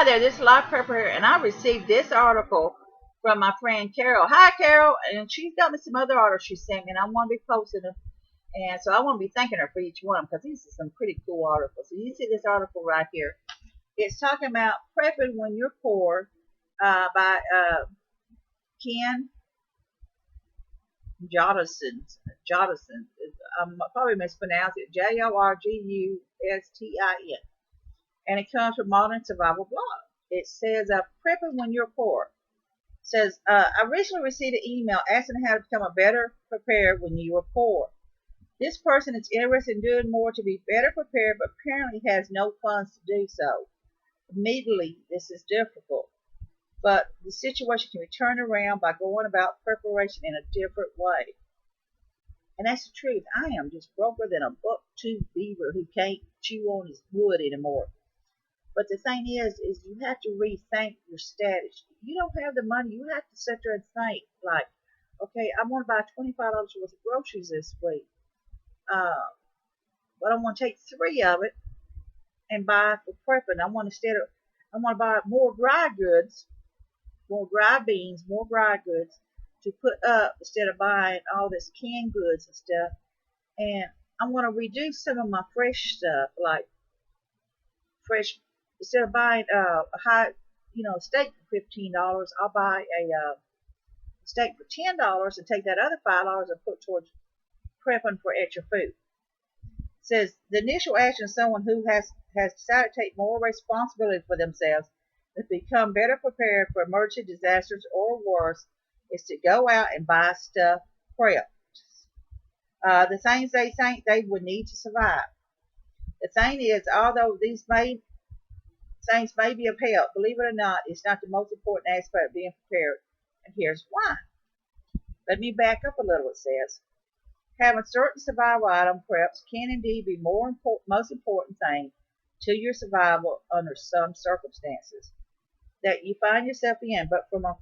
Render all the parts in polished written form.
there, this is Life Prepper here, and I received this article from my friend Carol. Hi, Carol, and she's got me some other articles she sent me, and I want to be posting them. And so I want to be thanking her for each one because these are some pretty cool articles. So you see this article right here. It's talking about prepping when you're poor by Ken Jodison. Jodison. I'm probably mispronounced it. Jorgustin. And it comes from Modern Survival Blog. It says, prepping when you're poor. It says, I recently received an email asking how to become a better prepared when you are poor. This person is interested in doing more to be better prepared, but apparently has no funds to do so. Immediately, this is difficult, but the situation can be turned around by going about preparation in a different way. And that's the truth. I am just broker than a buck-toothed beaver who can't chew on his wood anymore. But the thing is you have to rethink your status. You don't have the money. You have to sit there and think, like, okay, I want to buy $25 worth of groceries this week. But I want to take 3 of it and buy for prepping. I want to buy more dry goods, more dry beans, more dry goods to put up instead of buying all this canned goods and stuff. And I want to reduce some of my fresh stuff, like fresh. Instead of buying a high, steak for $15, I'll buy a steak for $10 and take that other $5 and put towards prepping for extra food. It says the initial action of someone who has decided to take more responsibility for themselves and become better prepared for emergency disasters or worse is to go out and buy stuff prepped. The things they think they would need to survive. The thing is, although these things may be of help, believe it or not, it's not the most important aspect of being prepared. And here's why. Let me back up a little. It says, having certain survival item preps can indeed be most important thing to your survival under some circumstances that you find yourself in, but from a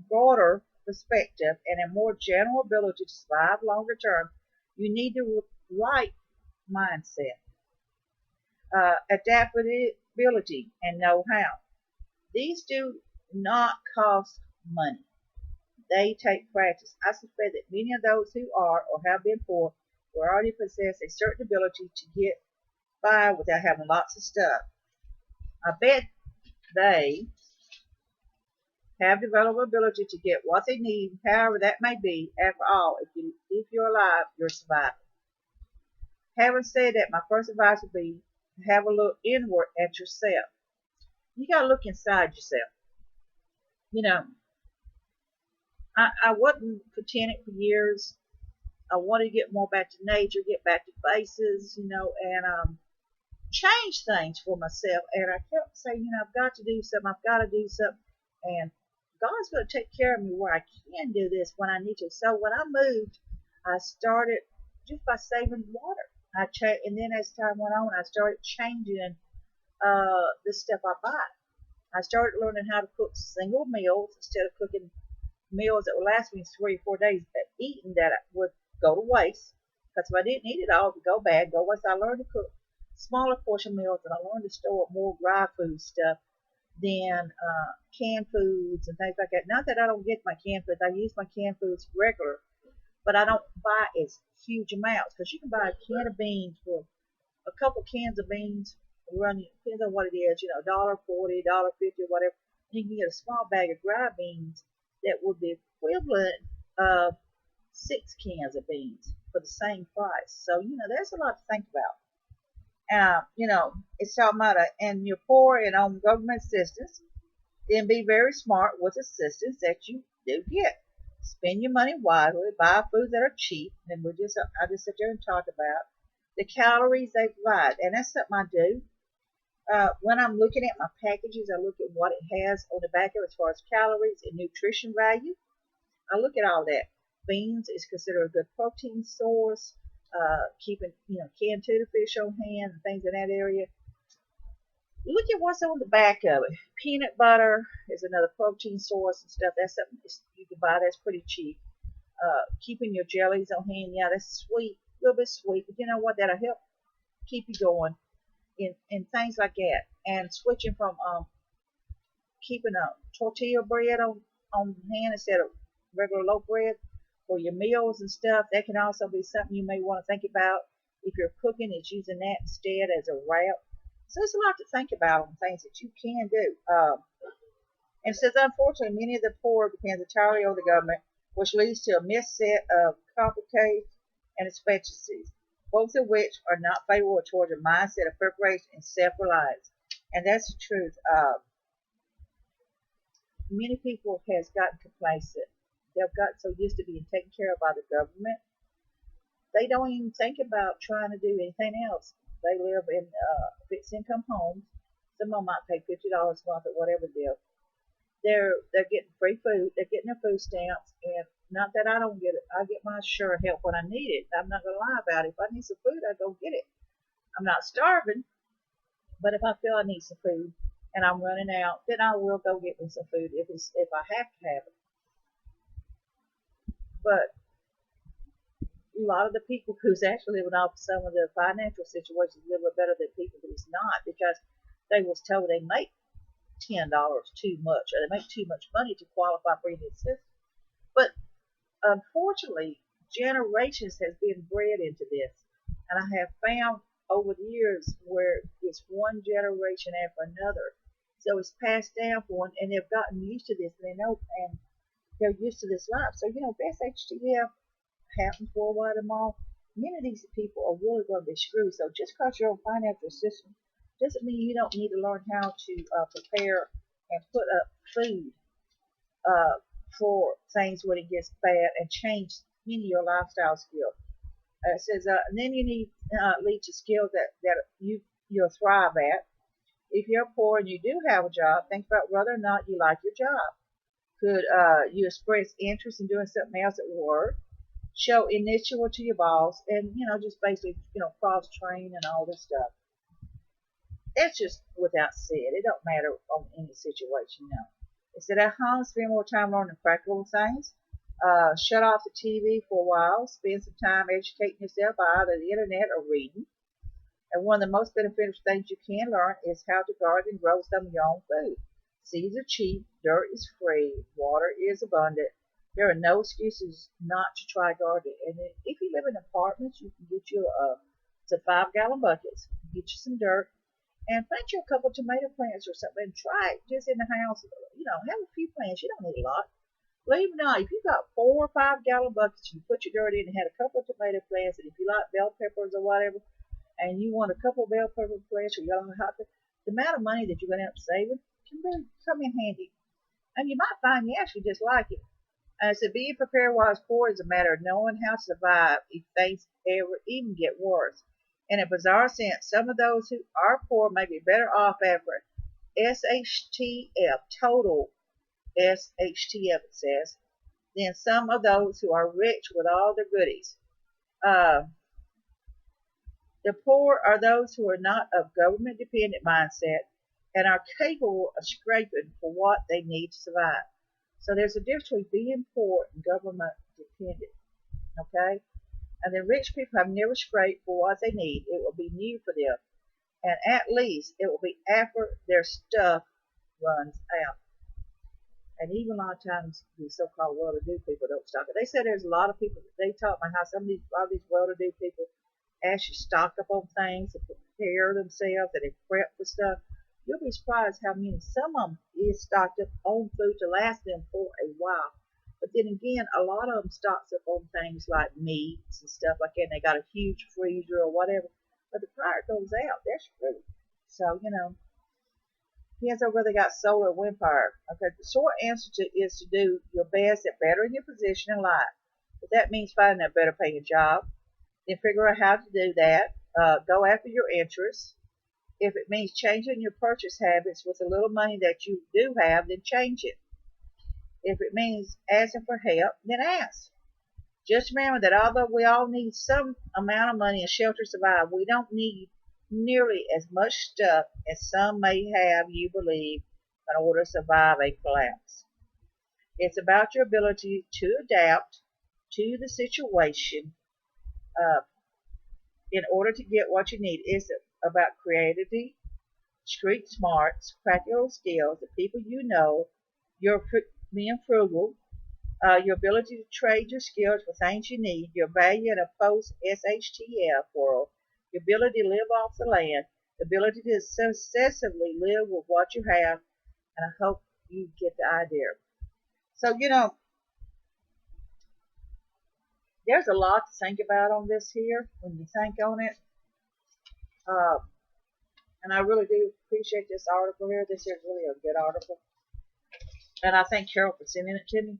broader perspective and a more general ability to survive longer term, you need the right mindset, adaptability, and know-how. These do not cost money. They take practice. I suspect that many of those who are or have been poor will already possess a certain ability to get by without having lots of stuff. I bet they have developed ability to get what they need, however that may be. After all, if you're alive, you're surviving. Having said that, my first advice would be to have a look inward at yourself. You got to look inside yourself. I wasn't contented for years. I wanted to get more back to nature, get back to faces, and change things for myself. And I kept saying, I've got to do something. I've got to do something. And God's going to take care of me where I can do this when I need to. So when I moved, I started just by saving water. And then as time went on, I started changing the stuff I buy. I started learning how to cook single meals instead of cooking meals that would last me 3 or 4 days, eating that would go to waste. Because if I didn't eat it all, it would go bad, go waste. I learned to cook smaller portion meals, and I learned to store more dry food stuff than canned foods and things like that. Not that I don't get my canned foods. I use my canned foods regular, but I don't buy as huge amounts, because you can buy a can of beans for a couple cans of beans. Depends on what it is, $1.40, $1.50, whatever. And you can get a small bag of dry beans that would be equivalent of 6 cans of beans for the same price. So, there's a lot to think about. It's talking about, and you're poor and on government assistance, then be very smart with assistance that you do get. Spend your money wisely, buy foods that are cheap, and I just sit there and talk about the calories they provide. And that's something I do. When I'm looking at my packages, I look at what it has on the back of it as far as calories and nutrition value. I look at all that. Beans is considered a good protein source. Keeping canned tuna fish on hand and things in that area. Look at what's on the back of it. Peanut butter is another protein source and stuff. That's something you can buy. That's pretty cheap. Keeping your jellies on hand, yeah, that's sweet, a little bit sweet, but you know what? That'll help keep you going in things like that. And switching from keeping a tortilla bread on hand instead of regular loaf bread for your meals and stuff. That can also be something you may want to think about if you're cooking. Is using that instead as a wrap. So there's a lot to think about on things that you can do. And it says, unfortunately, many of the poor depend entirely on the government, which leads to a misset of complications and expectancies, both of which are not favorable towards a mindset of preparation and self-reliance. And that's the truth. Many people has gotten complacent. They've got so used to being taken care of by the government, they don't even think about trying to do anything else. They live in fixed income homes. Some of them might pay $50 a month or whatever deal. They're getting free food. They're getting their food stamps, and not that I don't get it. I get my sure help when I need it. I'm not gonna lie about it. If I need some food, I go get it. I'm not starving, but if I feel I need some food and I'm running out, then I will go get me some food if I have to have it. But a lot of the people who's actually living off some of the financial situations live better than people who's not, because they was told they make $10 too much, or they make too much money to qualify for any assistance. But unfortunately, generations has been bred into this, and I have found over the years where it's one generation after another. So it's passed down for one, and they've gotten used to this, and they know, and they're used to this life. So best HTF happens worldwide tomorrow. Many of these people are really going to be screwed. So just because you're on financial assistance doesn't mean you don't need to learn how to prepare and put up food for things when it gets bad, and change many of your lifestyle skills. It says, and then you need lead to skills that you'll thrive at. If you're poor and you do have a job, think about whether or not you like your job. Could you express interest in doing something else at work? Show initiative to your boss, and just basically cross train and all this stuff. That's just without said. It don't matter on any situation now. It said at home, spend more time learning practical things. Shut off the TV for a while. Spend some time educating yourself by either the internet or reading. And one of the most beneficial things you can learn is how to garden and grow some of your own food. Seeds are cheap, dirt is free, water is abundant. There are no excuses not to try gardening. And if you live in apartments, you can get you some 5-gallon buckets, get you some dirt, and plant you a couple of tomato plants or something, and try it just in the house. Have a few plants. You don't need a lot. Believe it or not, if you got 4 or 5-gallon buckets, you put your dirt in and had a couple of tomato plants, and if you like bell peppers or whatever, and you want a couple of bell pepper plants or yellow hot pepper, the amount of money that you're going to end up saving can really come in handy. And you might find you actually just like it. So being prepared while it's poor is a matter of knowing how to survive if things ever even get worse. In a bizarre sense, some of those who are poor may be better off after SHTF, total SHTF it says, than some of those who are rich with all their goodies. The poor are those who are not of government dependent mindset and are capable of scraping for what they need to survive. So there's a difference between being poor and government dependent. Okay? And the rich people have never scraped for what they need. It will be new for them. And at least it will be after their stuff runs out. And even a lot of times the so-called well-to-do people don't stock it. They said there's a lot of people, they taught me how a lot of these well-to-do people actually stock up on things and prepare themselves and they prep for stuff. You'll be surprised how many, some of them is stocked up on food to last them for a while. But then again, a lot of them stocks up on things like meats and stuff like that, and they got a huge freezer or whatever. But the prior goes out, they're screwed. So, depends on whether they got solar or wind power. Okay, the short answer is to do your best at bettering your position in life. If that means finding a better paying job, then figure out how to do that. Go after your interests. If it means changing your purchase habits with the little money that you do have, then change it. If it means asking for help, then ask. Just remember that although we all need some amount of money and shelter to survive, we don't need nearly as much stuff as some may have you believe in order to survive a collapse. It's about your ability to adapt to the situation in order to get what you need. It's about creativity, street smarts, practical skills, the people you know, your being frugal, your ability to trade your skills for things you need, your value in a post SHTF world, your ability to live off the land, the ability to successfully live with what you have, and I hope you get the idea. So, there's a lot to think about on this here when you think on it. Uh, and I really do appreciate this article here. This is really a good article. And I thank Carol for sending it to me.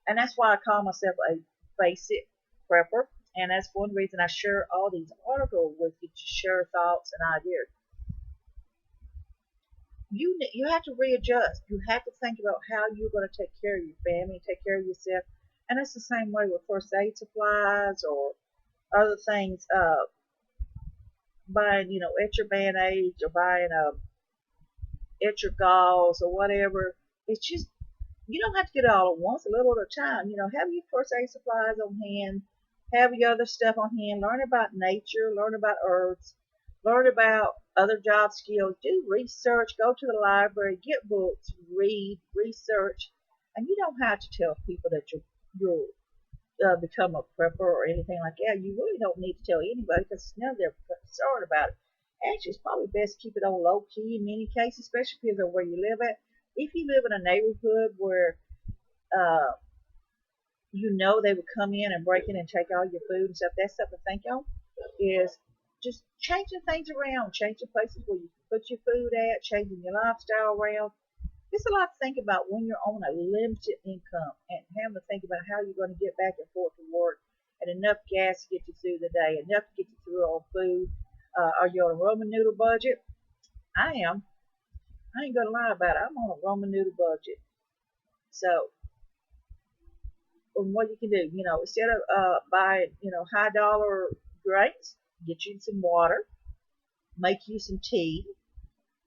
And that's why I call myself a basic prepper. And that's one reason I share all these articles with you, to share thoughts and ideas. You have to readjust. You have to think about how you're going to take care of your family, take care of yourself. And it's the same way with first aid supplies or other things. Buying, extra band-aids or buying extra gauze or whatever. It's just, you don't have to get it all at once, a little at a time. Have your first aid supplies on hand, have your other stuff on hand, learn about nature, learn about herbs, learn about other job skills, do research, go to the library, get books, read, research. And you don't have to tell people that you're become a prepper or anything like that. You really don't need to tell anybody because none of them are concerned about it. Actually, it's probably best to keep it on low key in many cases, especially because of where you live at. If you live in a neighborhood where uh, they would come in and break in and take all your food and stuff, that's something to think on. Is just changing things around, changing places where you put your food at, changing your lifestyle around. It's a lot to think about when you're on a limited income and having to think about how you're going to get back and forth to work and enough gas to get you through the day, enough to get you through on food. Are you on a Roman noodle budget? I am. I ain't gonna lie about it. I'm on a Roman noodle budget. So, what you can do, instead of buying, high dollar drinks, get you some water, make you some tea,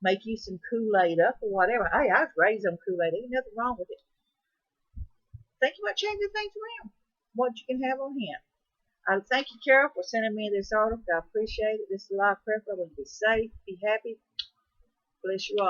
make you some Kool-Aid up or whatever. Hey, I was raised on Kool-Aid. Ain't nothing wrong with it. Think about changing things around. What you can have on hand. I thank you, Carol, for sending me this article. I appreciate it. This is a live prayer for you to be safe, be happy. Bless you all.